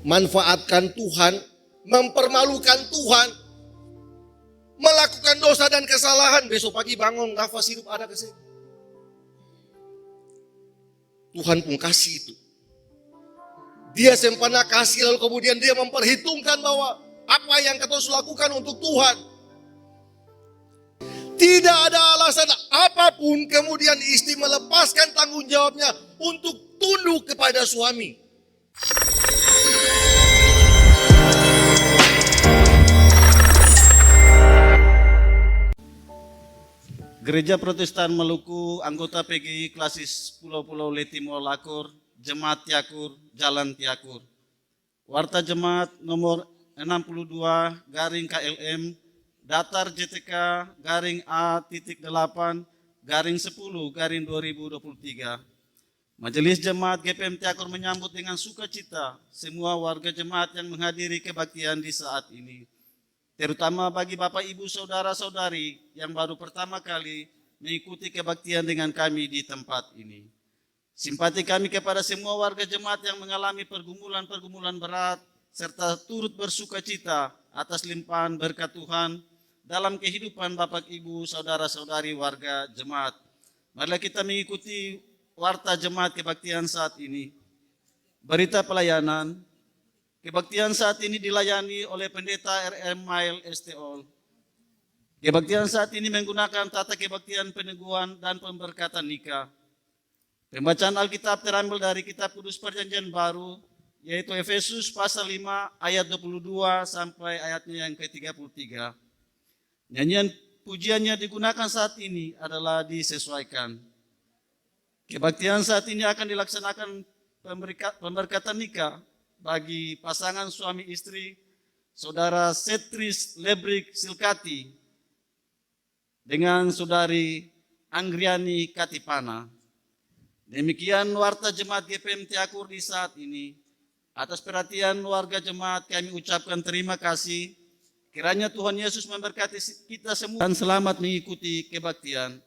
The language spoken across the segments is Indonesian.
manfaatkan Tuhan, mempermalukan Tuhan, melakukan dosa dan kesalahan, besok pagi bangun nafas hidup ada ke sini. Tuhan pun kasih itu. Dia sempurna kasih, lalu kemudian dia memperhitungkan bahwa apa yang kita harus lakukan untuk Tuhan. Tidak ada alasan apapun kemudian istri melepaskan tanggung jawabnya untuk tunduk kepada suami. Gereja Protestan Maluku, anggota PGI Klasis Pulau-Pulau Letimor Lakur, Jemaat Tiakur, Jalan Tiakur. Warta Jemaat nomor 62 garing KLM, Datar JTK garing A.8 garing 10 garing 2023. Majelis Jemaat GPM Tiakur menyambut dengan sukacita semua warga jemaat yang menghadiri kebaktian di saat ini. Terutama bagi Bapak Ibu Saudara-saudari yang baru pertama kali mengikuti kebaktian dengan kami di tempat ini. Simpati kami kepada semua warga jemaat yang mengalami pergumulan-pergumulan berat serta turut bersukacita atas limpahan berkat Tuhan dalam kehidupan Bapak Ibu Saudara-saudari warga jemaat. Marilah kita mengikuti warta jemaat kebaktian saat ini. Berita pelayanan. Kebaktian saat ini dilayani oleh Pendeta RM Mail STO. Kebaktian saat ini menggunakan tata kebaktian peneguhan dan pemberkatan nikah. Pembacaan Alkitab terambil dari Kitab Kudus Perjanjian Baru, yaitu Efesus pasal 5 ayat 22 sampai ayatnya yang ke-33. Nyanyian pujiannya digunakan saat ini adalah disesuaikan. Kebaktian saat ini akan dilaksanakan pemberkatan nikah bagi pasangan suami istri Saudara Setris Lebrik Silkati dengan Saudari Anggriani Katipana. Demikian warta jemaat GPM Tiakur di saat ini. Atas perhatian warga jemaat kami ucapkan terima kasih. Kiranya Tuhan Yesus memberkati kita semua dan selamat mengikuti kebaktian.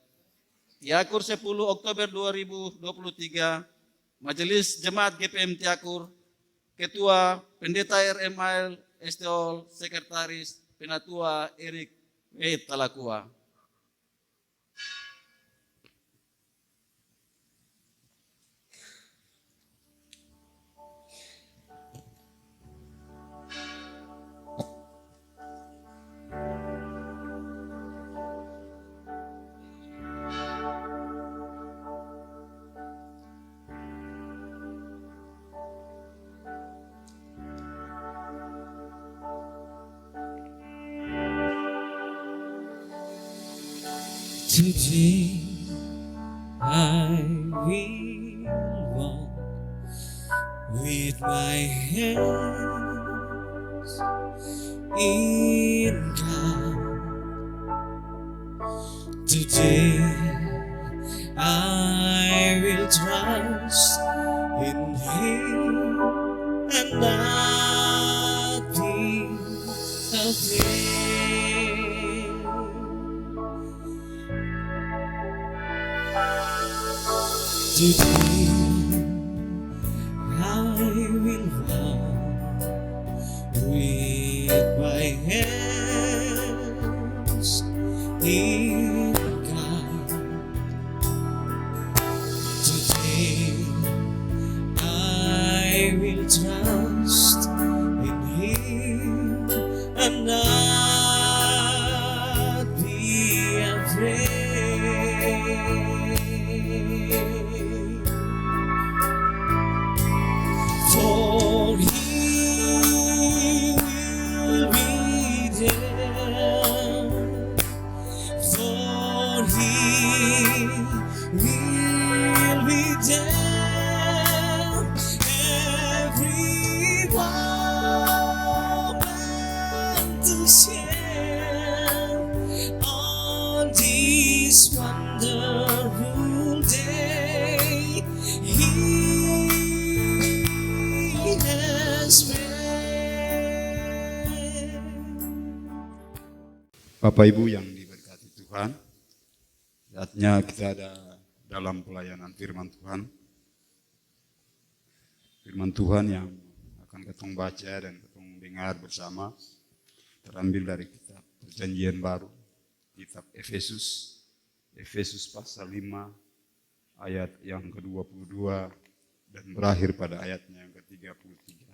Tiakur 10 Oktober 2023, Majelis Jemaat GPM Tiakur, Ketua Pendeta RM Mail STO, Sekretaris Penatua Erik W. Talakua. Today I will walk with my hands in God. Today I will trust in Him and not be afraid. Today I will walk with my hands in God. Today I will trust in Him and not be afraid. For He will be there. For He will be there. Every moment to share on this wonderful day. He has made. Bapak Ibu yang diberkati Tuhan, saatnya kita ada dalam pelayanan firman Tuhan. Firman Tuhan yang akan ketong baca dan ketong dengar bersama terambil dari kitab Perjanjian Baru, kitab Efesus, Efesus pasal 5 ayat yang ke-22 dan berakhir pada ayatnya yang ke-33.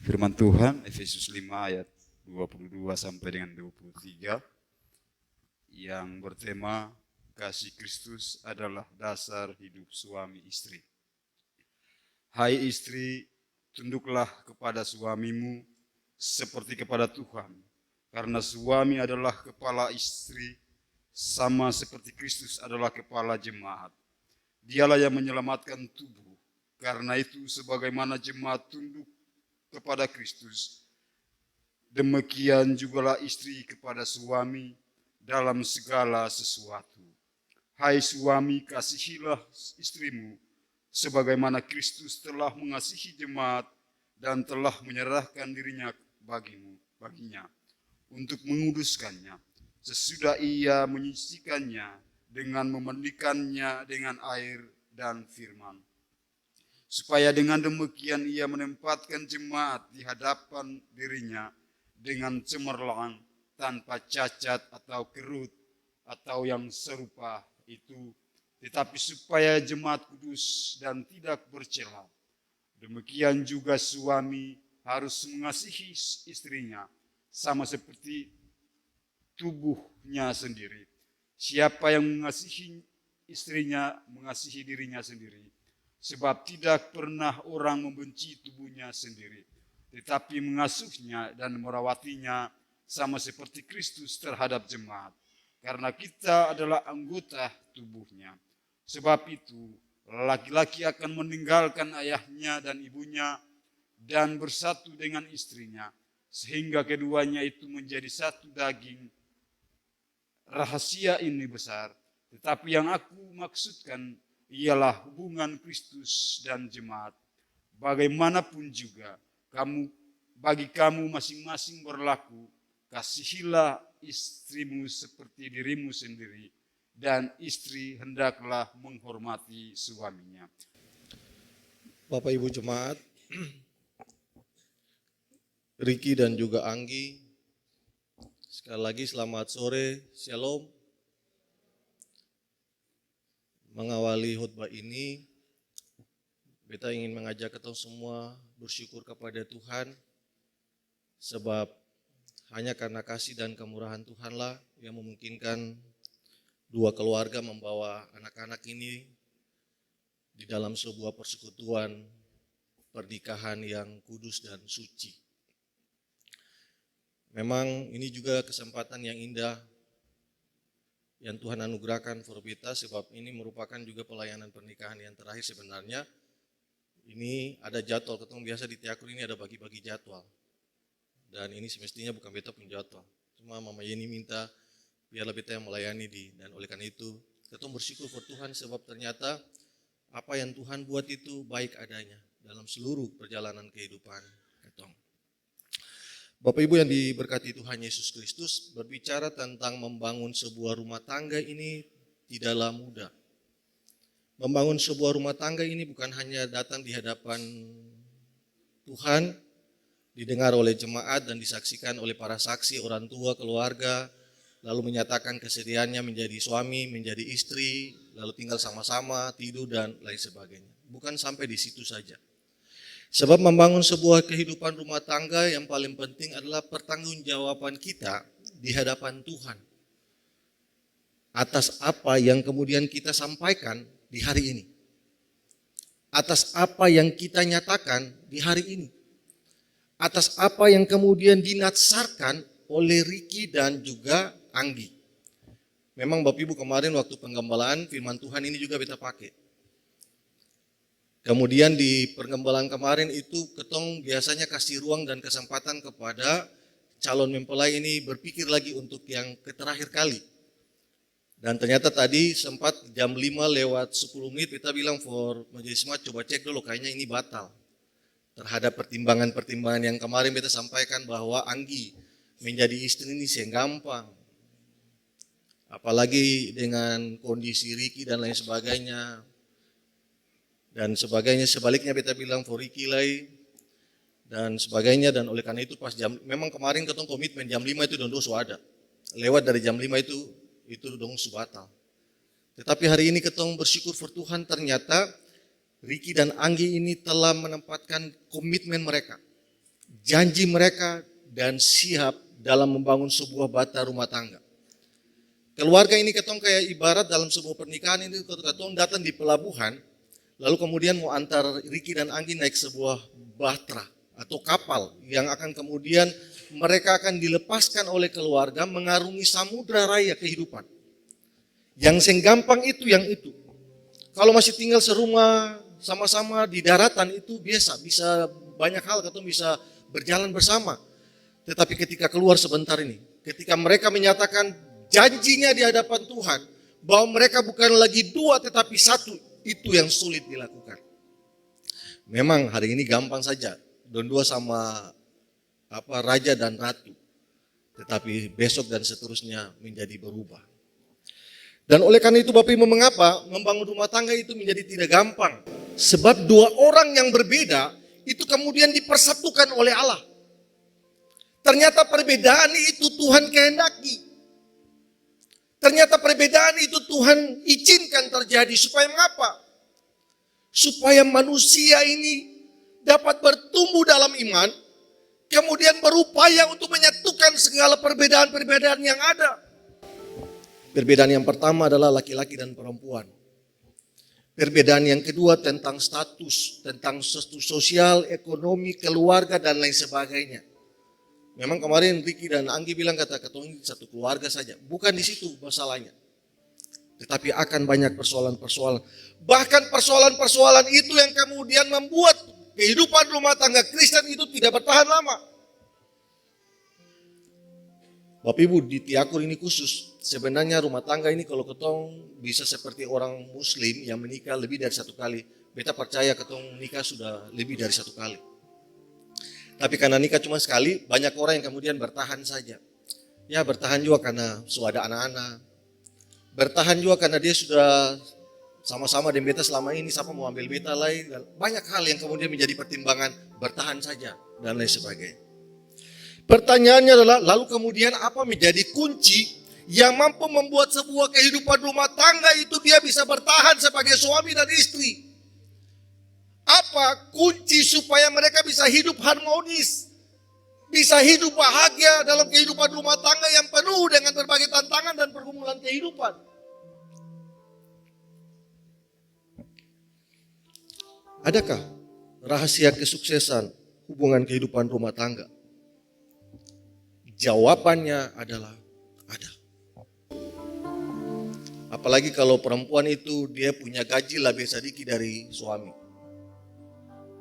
Firman Tuhan Efesus 5 ayat 22 sampai dengan 23 yang bertema kasih Kristus adalah dasar hidup suami istri. Hai istri, tunduklah kepada suamimu seperti kepada Tuhan, karena suami adalah kepala istri, sama seperti Kristus adalah kepala jemaat. Dialah yang menyelamatkan tubuh. Karena itu sebagaimana jemaat tunduk kepada Kristus, demikian jugalah istri kepada suami dalam segala sesuatu. Hai suami, kasihilah istrimu sebagaimana Kristus telah mengasihi jemaat dan telah menyerahkan dirinya baginya untuk menguduskannya, sesudah ia menyucikannya dengan memandikannya dengan air dan firman, supaya dengan demikian ia menempatkan jemaat di hadapan dirinya dengan cemerlang, tanpa cacat atau kerut atau yang serupa itu, tetapi supaya jemaat kudus dan tidak bercela. Demikian juga suami harus mengasihi istrinya sama seperti tubuhnya sendiri. Siapa yang mengasihi istrinya mengasihi dirinya sendiri, sebab tidak pernah orang membenci tubuhnya sendiri, tetapi mengasuhnya dan merawatinya sama seperti Kristus terhadap jemaat, karena kita adalah anggota tubuhnya. Sebab itu laki-laki akan meninggalkan ayahnya dan ibunya dan bersatu dengan istrinya, sehingga keduanya itu menjadi satu daging. Rahasia ini besar, tetapi yang aku maksudkan ialah hubungan Kristus dan jemaat. Bagaimanapun juga bagi kamu masing-masing berlaku, kasihilah istrimu seperti dirimu sendiri, dan istri hendaklah menghormati suaminya. Bapak Ibu Jemaat, Riki dan juga Anggi, sekali lagi selamat sore, Shalom. Mengawali khutbah ini, beta ingin mengajak kita semua bersyukur kepada Tuhan, sebab hanya karena kasih dan kemurahan Tuhanlah yang memungkinkan dua keluarga membawa anak-anak ini di dalam sebuah persekutuan pernikahan yang kudus dan suci. Memang ini juga kesempatan yang indah yang Tuhan anugerahkan for kita, sebab ini merupakan juga pelayanan pernikahan yang terakhir sebenarnya. Ini ada jadwal, ketemu biasa di Tiakur ini ada bagi-bagi jadwal. Dan ini semestinya bukan beta pun jadwal. Cuma Mama Yeni minta biarlah beta yang melayani dan oleh karena itu kita bersyukur for Tuhan, sebab ternyata apa yang Tuhan buat itu baik adanya dalam seluruh perjalanan kehidupan ketong. Bapak Ibu yang diberkati Tuhan Yesus Kristus, berbicara tentang membangun sebuah rumah tangga ini tidaklah mudah. Membangun sebuah rumah tangga ini bukan hanya datang di hadapan Tuhan, didengar oleh jemaat dan disaksikan oleh para saksi, orang tua, keluarga, lalu menyatakan kesediaannya menjadi suami, menjadi istri, lalu tinggal sama-sama, tidur dan lain sebagainya. Bukan sampai di situ saja. Sebab membangun sebuah kehidupan rumah tangga yang paling penting adalah pertanggungjawaban kita di hadapan Tuhan atas apa yang kemudian kita sampaikan di hari ini, atas apa yang kita nyatakan di hari ini, atas apa yang kemudian dinatsarkan oleh Riki dan juga Anggi. Memang Bapak Ibu kemarin waktu penggembalaan firman Tuhan ini juga beta pakai. Kemudian di penggembalaan kemarin itu ketong biasanya kasih ruang dan kesempatan kepada calon mempelai ini berpikir lagi untuk yang terakhir kali. Dan ternyata tadi sempat jam 5 lewat 10 menit kita bilang for majelis jemaat coba cek dulu kayaknya ini batal. Terhadap pertimbangan-pertimbangan yang kemarin kita sampaikan bahwa Anggi menjadi istri ini gampang. Apalagi dengan kondisi Riki dan lain sebagainya. dan sebagainya. Sebaliknya beta bilang forikilai dan sebagainya. Dan oleh karena itu pas memang kemarin ketong komitmen jam 5 itu dong su ada. Lewat dari jam 5 itu dong su batal. Tetapi hari ini ketong bersyukur for Tuhan, ternyata Ricky dan Anggi ini telah menempatkan komitmen mereka, janji mereka, dan siap dalam membangun sebuah bata rumah tangga. Keluarga ini ketong kayak ibarat dalam sebuah pernikahan ini, ketong datang di pelabuhan, lalu kemudian mau antar Ricky dan Anggi naik sebuah bahtera atau kapal yang akan kemudian mereka akan dilepaskan oleh keluarga mengarungi samudra raya kehidupan. Yang gampang itu yang itu. Kalau masih tinggal serumah sama-sama di daratan itu biasa, bisa banyak hal ketong bisa berjalan bersama. Tetapi ketika keluar sebentar ini, ketika mereka menyatakan janjinya di hadapan Tuhan bahwa mereka bukan lagi dua tetapi satu, itu yang sulit dilakukan. Memang hari ini gampang saja, don dua sama raja dan ratu, tetapi besok dan seterusnya menjadi berubah. Dan oleh karena itu Bapak Ibu, mengapa membangun rumah tangga itu menjadi tidak gampang? Sebab dua orang yang berbeda itu kemudian dipersatukan oleh Allah. Ternyata perbedaan itu Tuhan kehendaki. Ternyata perbedaan itu Tuhan izinkan terjadi. Supaya mengapa? Supaya manusia ini dapat bertumbuh dalam iman, kemudian berupaya untuk menyatukan segala perbedaan-perbedaan yang ada. Perbedaan yang pertama adalah laki-laki dan perempuan. Perbedaan yang kedua tentang status sosial, ekonomi, keluarga, dan lain sebagainya. Memang kemarin Ricky dan Anggi bilang kata ketong satu keluarga saja. Bukan di situ masalahnya. Tetapi akan banyak persoalan-persoalan. Bahkan persoalan-persoalan itu yang kemudian membuat kehidupan rumah tangga Kristen itu tidak bertahan lama. Bapak Ibu, di Tiakur ini khusus, sebenarnya rumah tangga ini kalau ketong bisa seperti orang Muslim yang menikah lebih dari satu kali. Beta percaya ketong nikah sudah lebih dari satu kali. Tapi karena nikah cuma sekali, banyak orang yang kemudian bertahan saja. Ya bertahan juga karena sudah ada anak-anak. Bertahan juga karena dia sudah sama-sama dengan beta selama ini, siapa mau ambil beta lain. Banyak hal yang kemudian menjadi pertimbangan bertahan saja dan lain sebagainya. Pertanyaannya adalah, lalu kemudian apa menjadi kunci yang mampu membuat sebuah kehidupan rumah tangga itu dia bisa bertahan sebagai suami dan istri? Apa kunci supaya mereka bisa hidup harmonis, bisa hidup bahagia dalam kehidupan rumah tangga yang penuh dengan berbagai tantangan dan pergumulan kehidupan? Adakah rahasia kesuksesan hubungan kehidupan rumah tangga? Jawabannya adalah ada. Apalagi kalau perempuan itu dia punya gaji lebih sedikit dari suami.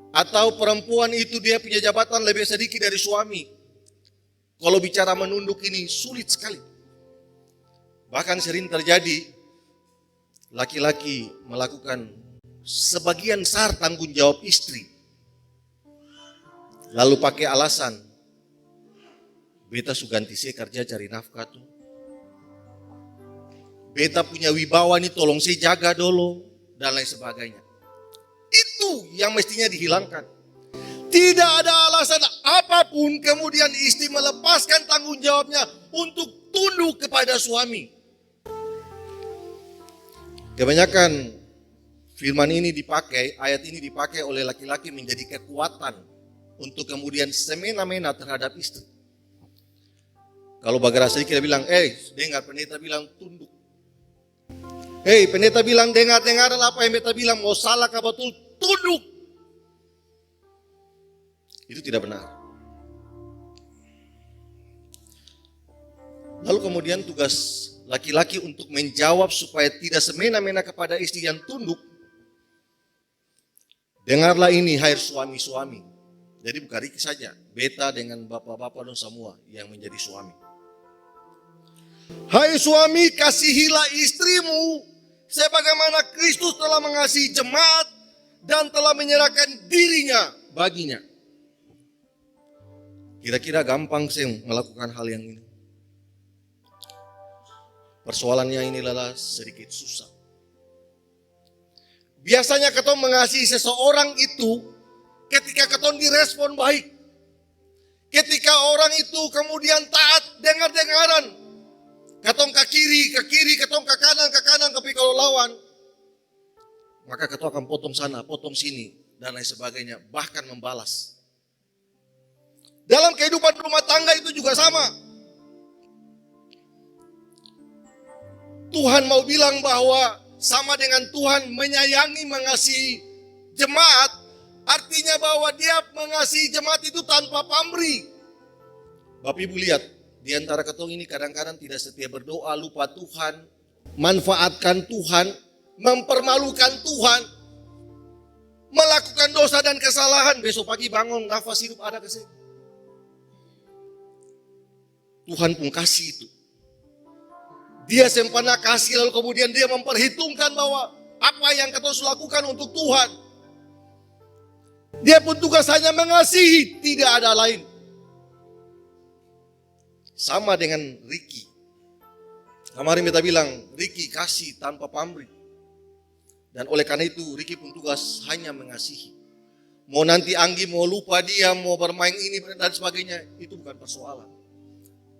Atau perempuan itu dia punya jabatan lebih sedikit dari suami. Kalau bicara menunduk ini sulit sekali. Bahkan sering terjadi laki-laki melakukan sebagian besar tanggung jawab istri. Lalu pakai alasan, beta su ganti saya kerja cari nafkah tuh. Beta punya wibawa nih tolong saya jaga dulu dan lain sebagainya. Itu yang mestinya dihilangkan. Tidak ada alasan apapun kemudian istri melepaskan tanggung jawabnya untuk tunduk kepada suami. Kebanyakan firman ini dipakai, ayat ini dipakai oleh laki-laki menjadi kekuatan untuk kemudian semena-mena terhadap istri. Kalau bagara sedikit dia bilang, dengar pendeta bilang tunduk. Pendeta bilang dengar apa yang pendeta bilang, mau salah kah betul, tunduk. Itu tidak benar. Lalu kemudian tugas laki-laki untuk menjawab supaya tidak semena-mena kepada istri yang tunduk. Dengarlah ini hai suami-suami. Jadi bukan Ricky saja, beta dengan bapak-bapak dan semua yang menjadi suami. Hai suami, kasihilah istrimu sebagaimana Kristus telah mengasihi jemaat dan telah menyerahkan dirinya baginya. Kira-kira gampang sih melakukan hal yang ini. Persoalannya ini adalah sedikit susah. Biasanya ketong mengasihi seseorang itu ketika ketong direspon baik. Ketika orang itu kemudian taat dengar-dengaran. Ketong ke kiri, ketong ke kanan, tapi kalau lawan, maka ketong akan potong sana, potong sini, dan lain sebagainya. Bahkan membalas. Dalam kehidupan rumah tangga itu juga sama. Tuhan mau bilang bahwa sama dengan Tuhan menyayangi, mengasihi jemaat, artinya bahwa dia mengasihi jemaat itu tanpa pamrih. Bapak Ibu lihat, di antara ketong ini kadang-kadang tidak setia berdoa, lupa Tuhan, manfaatkan Tuhan, mempermalukan Tuhan, melakukan dosa dan kesalahan. Besok pagi bangun, nafas hidup ada ke sini. Tuhan pun kasih itu. Dia sempurna kasih, lalu kemudian dia memperhitungkan bahwa apa yang ketong lakukan untuk Tuhan. Dia pun tugas hanya mengasihi, tidak ada lain. Sama dengan Ricky. Kemarin kita bilang, Ricky kasih tanpa pamrih. Dan oleh karena itu, Ricky pun tugas hanya mengasihi. Mau nanti Anggi mau lupa dia, mau bermain ini dan sebagainya, itu bukan persoalan.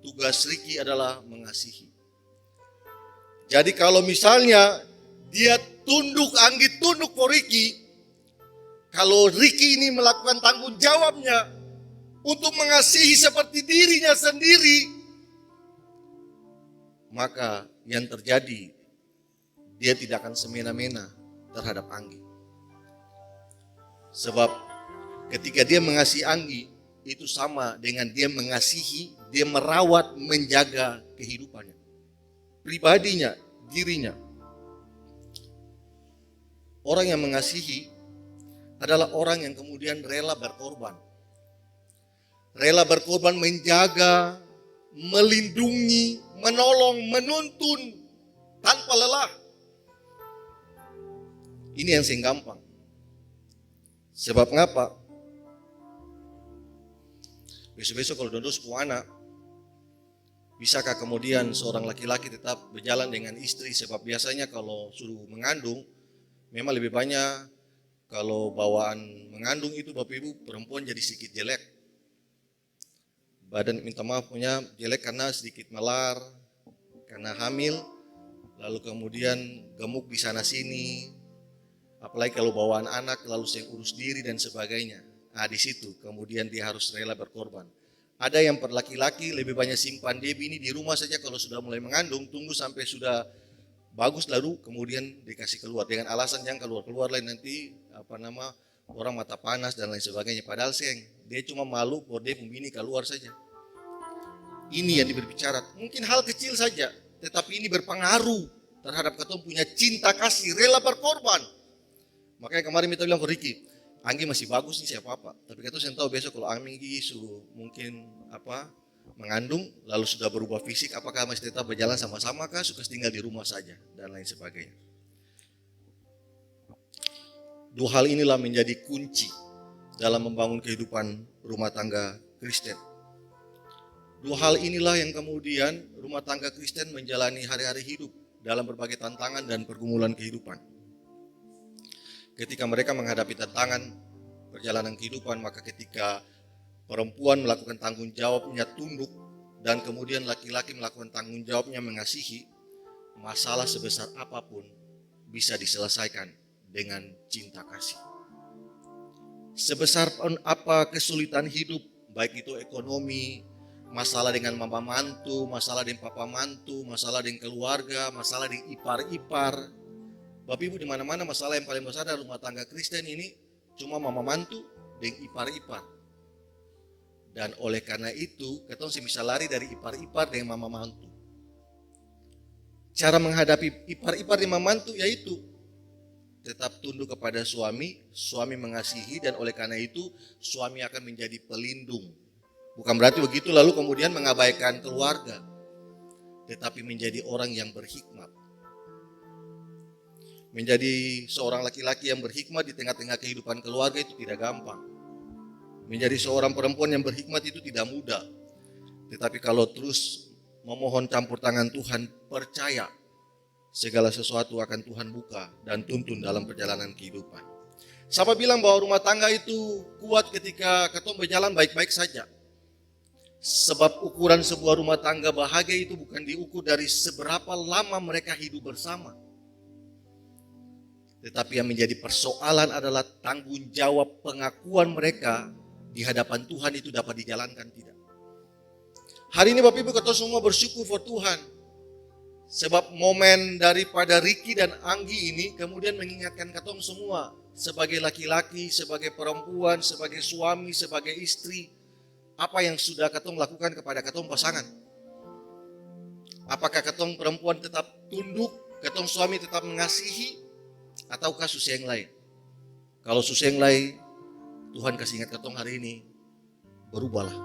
Tugas Ricky adalah mengasihi. Jadi kalau misalnya dia tunduk, Anggi tunduk for Ricky, kalau Ricky ini melakukan tanggung jawabnya untuk mengasihi seperti dirinya sendiri, maka yang terjadi, dia tidak akan semena-mena terhadap Anggi. Sebab ketika dia mengasihi Anggi, itu sama dengan dia mengasihi, dia merawat, menjaga kehidupannya, pribadinya, dirinya. Orang yang mengasihi adalah orang yang kemudian rela berkorban. Rela berkorban menjaga, melindungi, menolong, menuntun tanpa lelah. Ini yang sing gampang. Sebab ngapa? Besok-besok kalau dodos pu anak, bisakah kemudian seorang laki-laki tetap berjalan dengan istri? Sebab biasanya kalau suruh mengandung, memang lebih banyak kalau bawaan mengandung itu Bapak Ibu perempuan jadi sedikit jelek. Badan minta maaf punya jelek karena sedikit melar, karena hamil, lalu kemudian gemuk di sana sini. Apalagi kalau bawaan anak lalu saya urus diri dan sebagainya. Di situ kemudian dia harus rela berkorban. Ada yang per laki-laki lebih banyak simpan baby ini di rumah saja kalau sudah mulai mengandung, tunggu sampai sudah bagus lalu kemudian dikasih keluar dengan alasan jangan keluar-keluar lain nanti orang mata panas dan lain sebagainya. Padahal dia cuma malu bahwa dia pembini keluar saja. Ini yang berbicara. Mungkin hal kecil saja, tetapi ini berpengaruh terhadap ketemu punya cinta kasih, rela berkorban. Makanya kemarin kita bilang ke Ricky, Anggi masih bagus nih siapa apa. Tapi kita saya tahu besok kalau Anggi suruh mungkin mengandung, lalu sudah berubah fisik, apakah masih tetap berjalan sama-sama kah, suka tinggal di rumah saja dan lain sebagainya. Dua hal inilah menjadi kunci dalam membangun kehidupan rumah tangga Kristen. Dua hal inilah yang kemudian rumah tangga Kristen menjalani hari-hari hidup dalam berbagai tantangan dan pergumulan kehidupan. Ketika mereka menghadapi tantangan perjalanan kehidupan, maka ketika perempuan melakukan tanggung jawabnya tunduk dan kemudian laki-laki melakukan tanggung jawabnya mengasihi, masalah sebesar apapun bisa diselesaikan dengan cinta kasih. Sebesar apa kesulitan hidup, baik itu ekonomi, masalah dengan mama mantu, masalah dengan papa mantu, masalah dengan keluarga, masalah dengan ipar-ipar. Bapak Ibu di mana-mana masalah yang paling besar dalam rumah tangga Kristen ini cuma mama mantu dan ipar-ipar. Dan oleh karena itu, kita bisa lari dari ipar-ipar dengan mama mantu. Cara menghadapi ipar-ipar dengan mama mantu yaitu tetap tunduk kepada suami, suami mengasihi dan oleh karena itu suami akan menjadi pelindung. Bukan berarti begitu lalu kemudian mengabaikan keluarga, tetapi menjadi orang yang berhikmat. Menjadi seorang laki-laki yang berhikmat di tengah-tengah kehidupan keluarga itu tidak gampang. Menjadi seorang perempuan yang berhikmat itu tidak mudah. Tetapi kalau terus memohon campur tangan Tuhan, percaya segala sesuatu akan Tuhan buka dan tuntun dalam perjalanan kehidupan. Sama bilang bahwa rumah tangga itu kuat ketika ketong berjalan baik-baik saja. Sebab ukuran sebuah rumah tangga bahagia itu bukan diukur dari seberapa lama mereka hidup bersama. Tetapi yang menjadi persoalan adalah tanggung jawab pengakuan mereka di hadapan Tuhan itu dapat dijalankan tidak. Hari ini Bapak Ibu ketong semua bersyukur for Tuhan. Sebab momen daripada Ricky dan Anggi ini kemudian mengingatkan ketong semua sebagai laki-laki, sebagai perempuan, sebagai suami, sebagai istri, apa yang sudah ketong lakukan kepada ketong pasangan. Apakah ketong perempuan tetap tunduk, ketong suami tetap mengasihi, ataukah susah yang lain? Kalau susah yang lain, Tuhan kasih ingat ketong hari ini, berubahlah.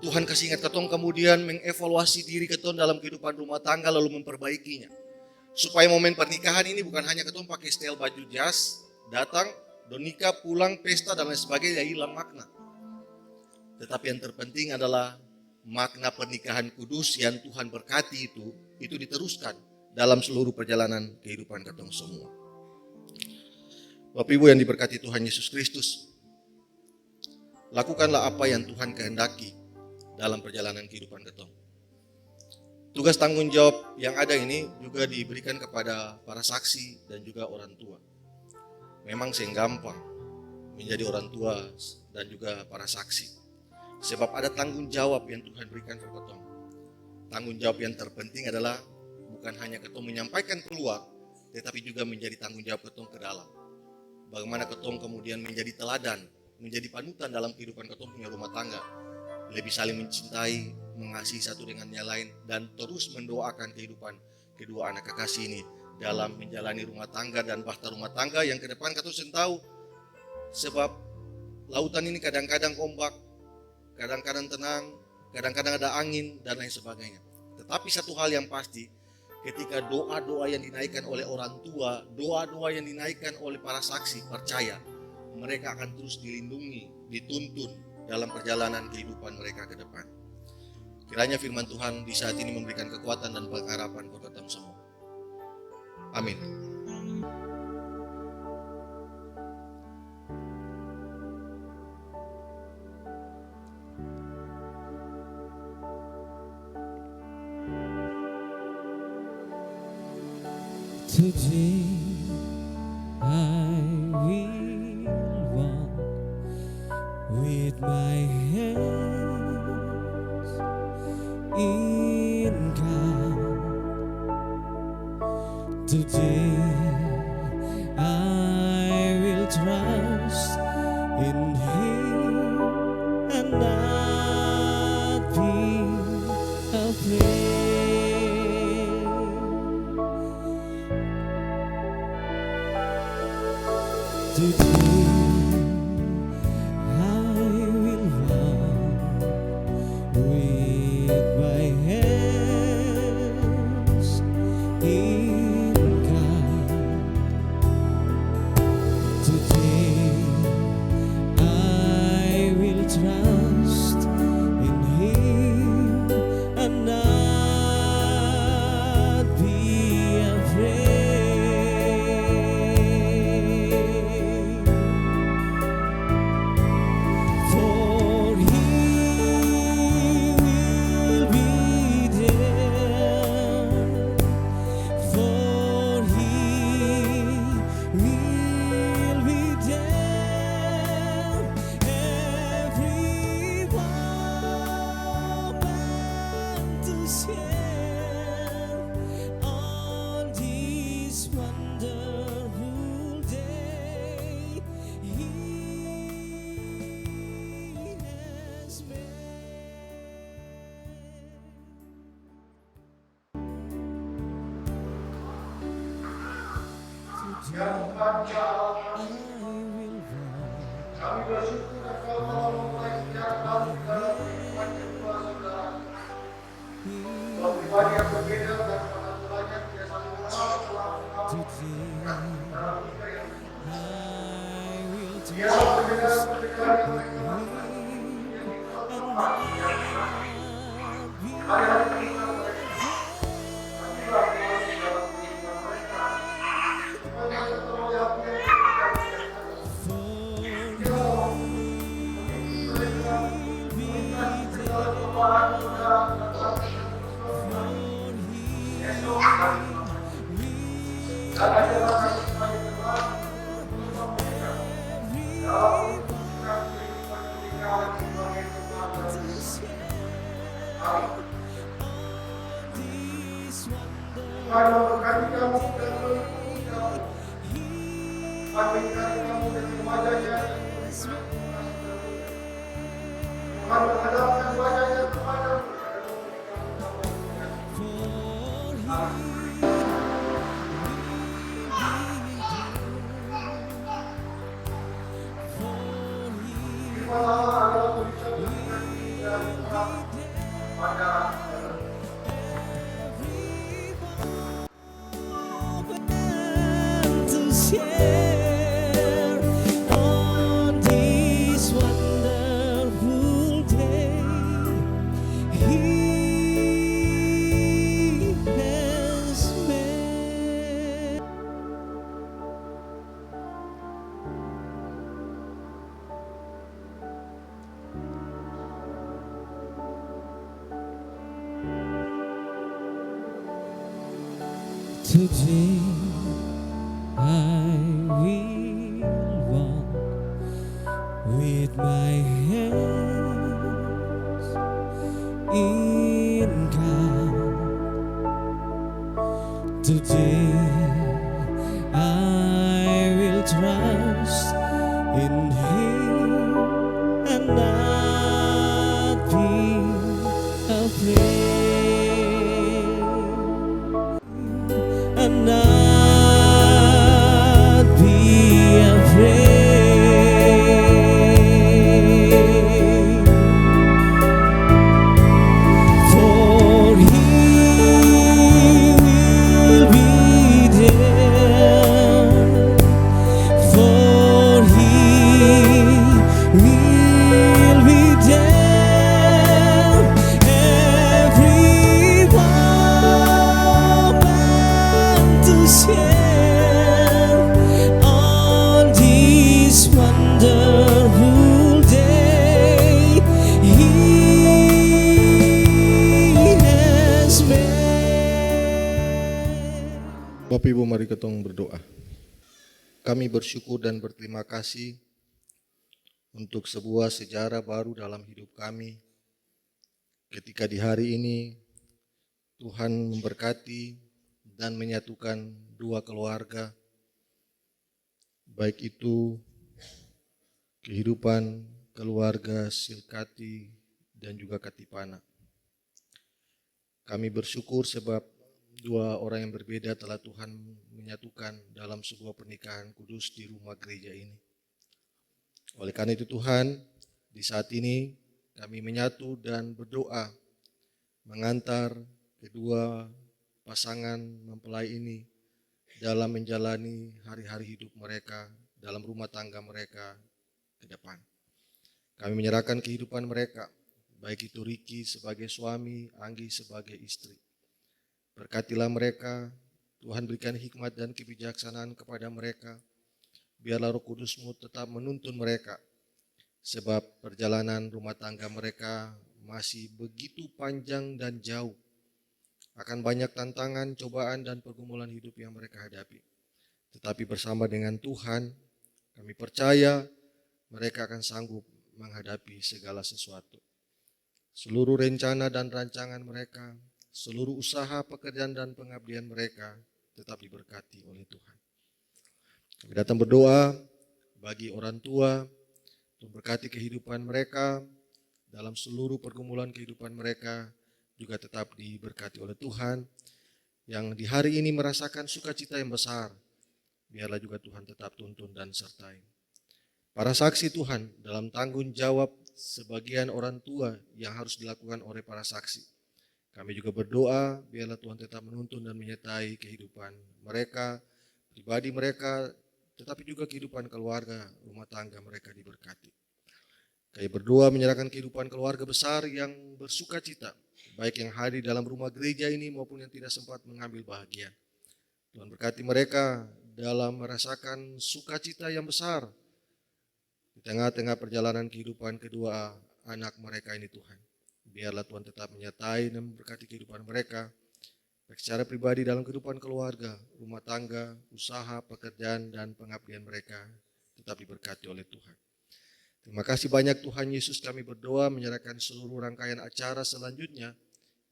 Tuhan kasih ingat ketong kemudian mengevaluasi diri ketong dalam kehidupan rumah tangga lalu memperbaikinya. Supaya momen pernikahan ini bukan hanya ketong pakai style baju jas, datang, donika, pulang, pesta dan lain sebagainya, hilang makna. Tetapi yang terpenting adalah makna pernikahan kudus yang Tuhan berkati itu diteruskan dalam seluruh perjalanan kehidupan ketong semua. Bapak Ibu yang diberkati Tuhan Yesus Kristus, lakukanlah apa yang Tuhan kehendaki dalam perjalanan kehidupan ketong. Tugas tanggung jawab yang ada ini juga diberikan kepada para saksi dan juga orang tua. Memang gampang menjadi orang tua dan juga para saksi. Sebab ada tanggung jawab yang Tuhan berikan kepada ketong. Tanggung jawab yang terpenting adalah bukan hanya ketong menyampaikan keluar, tetapi juga menjadi tanggung jawab ketong ke dalam. Bagaimana ketong kemudian menjadi teladan, menjadi panutan dalam kehidupan ketong punya rumah tangga. Lebih saling mencintai, mengasihi satu dengan yang lain, dan terus mendoakan kehidupan kedua anak kekasih ini dalam menjalani rumah tangga dan bahta rumah tangga yang ke depan kita tahu. Sebab lautan ini kadang-kadang ombak, kadang-kadang tenang, kadang-kadang ada angin dan lain sebagainya. Tetapi satu hal yang pasti, ketika doa-doa yang dinaikkan oleh orang tua, doa-doa yang dinaikkan oleh para saksi, percaya mereka akan terus dilindungi, dituntun dalam perjalanan kehidupan mereka ke depan. Kiranya firman Tuhan di saat ini memberikan kekuatan dan pengharapan buat kita semua. Amin. Today I will walk with my hands in God. Today I will trust in Him and not be afraid. Today I will walk with my hands in God. Today I will trust in Him and not be afraid. For He will be there. For He will be there every moment to share on this wonderful day He has made. Today I will walk today I will trust in Him and not be afraid. this wonder. Tuhan memberkati kamu dan melindungi kamu. Tuhan menyertai kamu dengan wajahnya dan memberikan kamu kasih karunia. Tuhan menghadapkan wajahnya kepadamu dan memberikan kamu damai sejahtera. Firman Allah adalah tulisan yang berarti dan terang pada To share on this wonderful day, He has made. Today I will walk with my hands in God. Today I will trust in Him and not be afraid. And not be afraid, for He will be there, for He will be there every moment to share on this wonderful day He has made. Bapak Ibu, mari kita berdoa. Kami bersyukur dan berterima kasih untuk sebuah sejarah baru dalam hidup kami. Ketika di hari ini Tuhan memberkati dan menyatukan dua keluarga, baik itu kehidupan keluarga Silkati dan juga Katipana. Kami bersyukur sebab dua orang yang berbeda telah Tuhan menyatukan dalam sebuah pernikahan kudus di rumah gereja ini. Oleh karena itu Tuhan, di saat ini kami menyatu dan berdoa mengantar kedua pasangan mempelai ini dalam menjalani hari-hari hidup mereka dalam rumah tangga mereka ke depan. Kami menyerahkan kehidupan mereka, baik itu Riki sebagai suami, Anggi sebagai istri. Berkatilah mereka, Tuhan berikan hikmat dan kebijaksanaan kepada mereka. Biarlah Roh Kudus-Mu tetap menuntun mereka, sebab perjalanan rumah tangga mereka masih begitu panjang dan jauh. Akan banyak tantangan, cobaan, dan pergumulan hidup yang mereka hadapi. Tetapi bersama dengan Tuhan, kami percaya mereka akan sanggup menghadapi segala sesuatu. Seluruh rencana dan rancangan mereka, seluruh usaha, pekerjaan, dan pengabdian mereka tetap diberkati oleh Tuhan. Kami datang berdoa bagi orang tua, untuk berkati kehidupan mereka, dalam seluruh pergumulan kehidupan mereka, juga tetap diberkati oleh Tuhan, yang di hari ini merasakan sukacita yang besar, biarlah juga Tuhan tetap tuntun dan sertai. Para saksi Tuhan, dalam tanggung jawab sebagian orang tua yang harus dilakukan oleh para saksi, kami juga berdoa, biarlah Tuhan tetap menuntun dan menyertai kehidupan mereka, pribadi mereka, tetapi juga kehidupan keluarga, rumah tangga mereka diberkati. Kami berdoa menyerahkan kehidupan keluarga besar yang bersukacita, baik yang hadir dalam rumah gereja ini maupun yang tidak sempat mengambil bahagian. Tuhan berkati mereka dalam merasakan sukacita yang besar di tengah-tengah perjalanan kehidupan kedua anak mereka ini Tuhan. Biarlah Tuhan tetap menyertai dan memberkati kehidupan mereka, baik secara pribadi dalam kehidupan keluarga, rumah tangga, usaha, pekerjaan, dan pengabdian mereka tetap diberkati oleh Tuhan. Terima kasih banyak Tuhan Yesus, kami berdoa menyerahkan seluruh rangkaian acara selanjutnya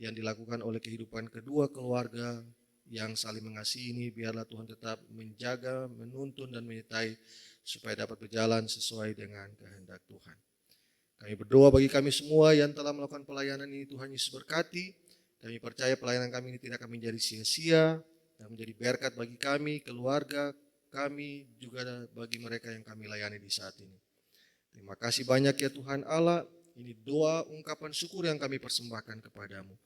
yang dilakukan oleh kehidupan kedua keluarga yang saling mengasihi ini. Biarlah Tuhan tetap menjaga, menuntun dan menyertai supaya dapat berjalan sesuai dengan kehendak Tuhan. Kami berdoa bagi kami semua yang telah melakukan pelayanan ini, Tuhan Yesus berkati. Kami percaya pelayanan kami ini tidak akan menjadi sia-sia dan menjadi berkat bagi kami, keluarga kami, juga bagi mereka yang kami layani di saat ini. Terima kasih banyak ya Tuhan Allah. Ini doa ungkapan syukur yang kami persembahkan kepadamu.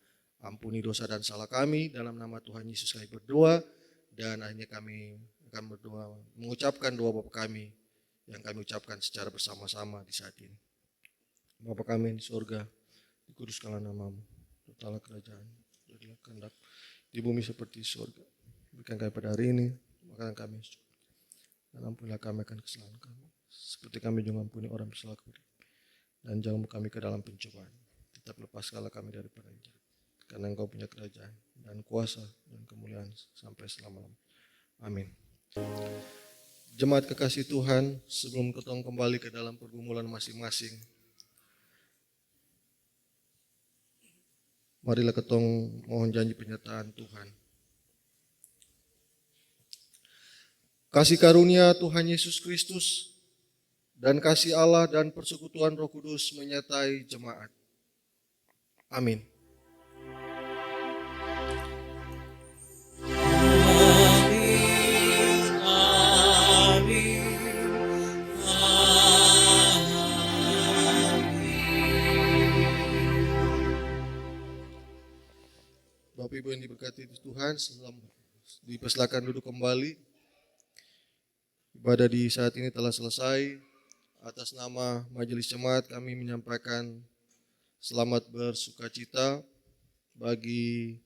Ampuni dosa dan salah kami, dalam nama Tuhan Yesus kami berdoa. Dan akhirnya kami akan berdoa, mengucapkan doa Bapa kami yang kami ucapkan secara bersama-sama di saat ini. Bapa kami di surga, dikuduskanlah namamu, datanglah kerajaan, jadilah kehendak di bumi seperti di surga. Berikan kami pada hari ini makanan kami, dan ampunilah kami akan kesalahan kami, seperti kami juga ampuni orang bersalah kepada kami. Dan jangan membawa kami ke dalam pencobaan, tetap lepaskanlah kami daripada yang jahat. Karena Engkau punya kerajaan dan kuasa dan kemuliaan sampai selama-lamanya. Amin. Jemaat kekasih Tuhan, sebelum ketong kembali ke dalam pergumulan masing-masing, marilah ketong mohon janji penyertaan Tuhan. Kasih karunia Tuhan Yesus Kristus dan kasih Allah dan persekutuan Roh Kudus menyertai jemaat. Amin. Bapak Ibu yang diberkati Tuhan, dipersilakan duduk kembali. Ibadah di saat ini telah selesai. Atas nama Majelis Jemaat kami menyampaikan selamat bersukacita bagi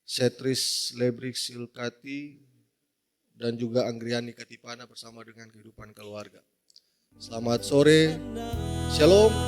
Setris Lebrik Silkati dan juga Anggriani Katipana bersama dengan kehidupan keluarga. Selamat sore, Shalom.